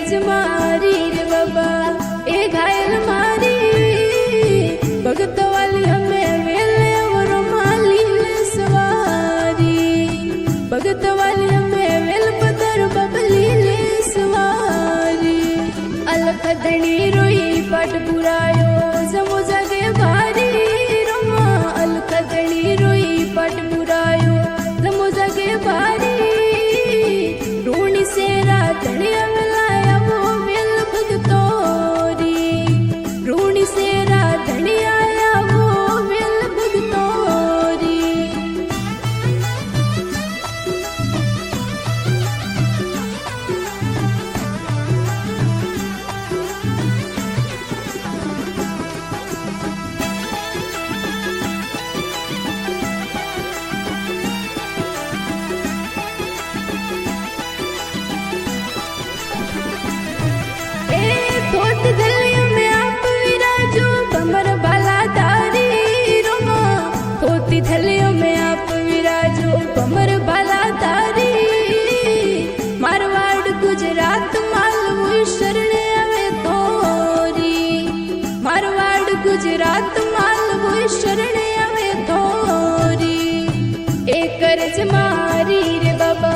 करज मारी रे बाबा ए घायल मारी भगत वाली हमें वेले और माली सवारी भगत वाली हमें वेल पदर बबली ले सवारी अलख धनी रोई पाट बुरायो जमो जगे भारी रमा अलख धनी रोई पाट बुरायो जमो जगे भारी रूणी से राधनिया मिलाया वो वेल भगतोरी रूणी से राधनिया आया वो वेल भगतोरी धोत गलियों में आप विराजो भमर भला धारी रोमा धोती थलियों में आप विराजो भमर भला धारी मारवाड़ गुजरात मालवू शरण आवे तोरी मारवाड़ गुजरात मालवू शरण आवे तोरी ए करज मारी रे बाबा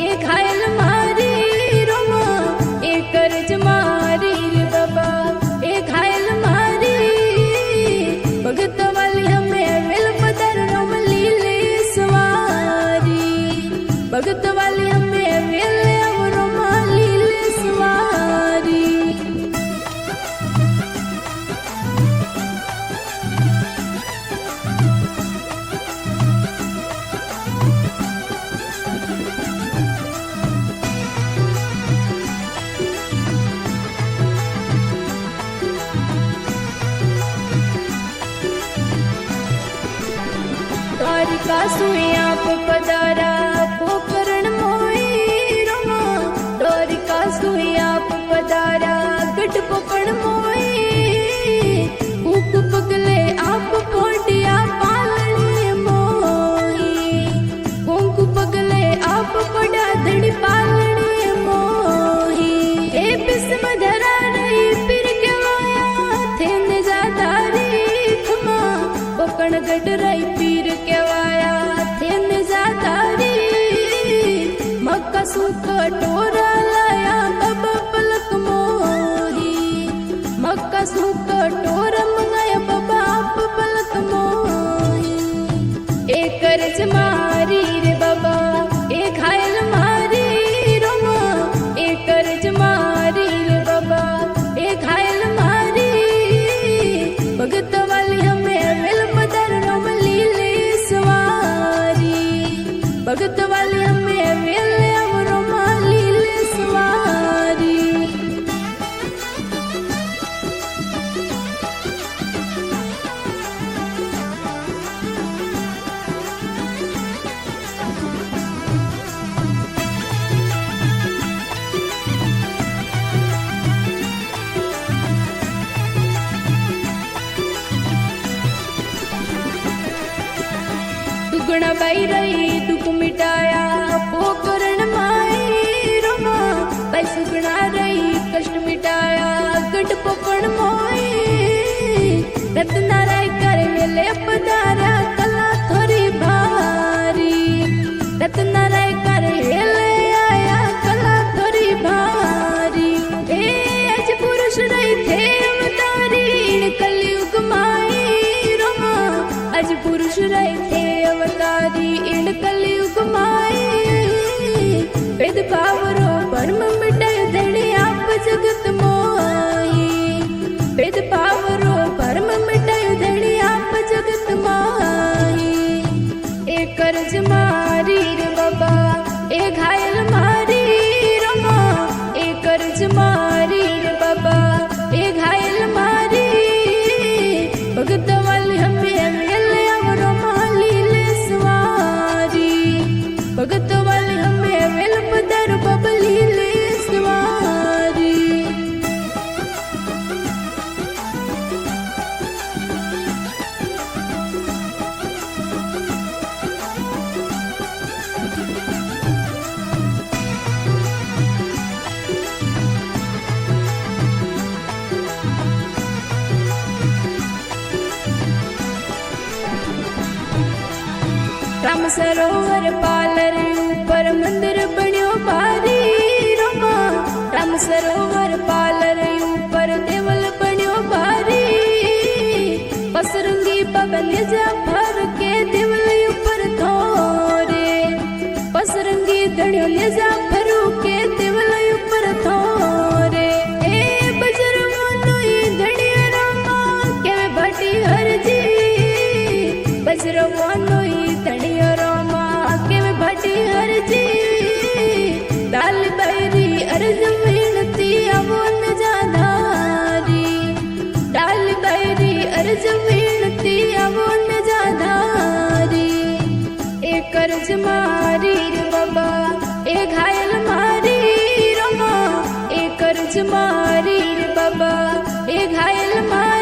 ए घायल मारी रोमा ए करज मारी रे बाबा ए घायल मारी भगत वाली हमें वेल पदर रमली ले सवारी भगत वाली हमें वेल और माली ले सवारी द्वारिका सुई आप पधारा पोकरण मोई रमा द्वारिका सुई आप पधारा गट पकड़ मोई भूख पगले आप पोटिया पालने मोई भूख पगले आप पड़ा धड़ी पालने मोई ए बिस्म धरा रही फिर के माया थे न जाता रे खमा पकड़ गट रही पीर के वाया थे न जाता रे मक्का सूख टोरा लाया बाबा पलक मोही मक्का सूख टोरा मंगाया बाबा आप पलक मोही ए करज मारी रे बाबा ए घायल मारी रोमा ए करज मारी रे बाबा ए घायल मारी भगत वाली हमें वेल पदर रमली ले सवारी भगत वाली हमें वेल और माली ले सवारी दुगुना बाई रही दुख मिटाया पोकरण माई रमा बाई सुगुना रही कष्ट मिटाया गट पकड़ मोई रत्ना राय कर वेले पधारा कला थोड़ी भारी रत्ना राय कर वेले आया कला थोड़ी भारी ए अज पुरुष रही थे अवतारी इन कलयुग माई रमा अज पुरुष रहे थे अवतारी इन कलयुग राम सरोवर पालर ऊपर मंदिर बन्यो भारी रोमा राम सरोवर पालर ऊपर देवल बन्यो भारी पसरंगी बबल जा भर के देवल ऊपर थोरे पसरंगी धड़ियो ले जा भरू के देवल ऊपर थोरे ए बजर मोनोई धड़िया रोमा के भटी हर जी बजर मोनोई धड़िया रोमा के भटी हर जी डाल बैरी अर्ज मिलती अवोन जाधारी डाल बैरी अर्ज मिलती अवोन जाधारी एक कर्ज मारी रे बाबा एक घायल मारी रोमा एक कर्ज मारी रे बाबा एक घायल मारी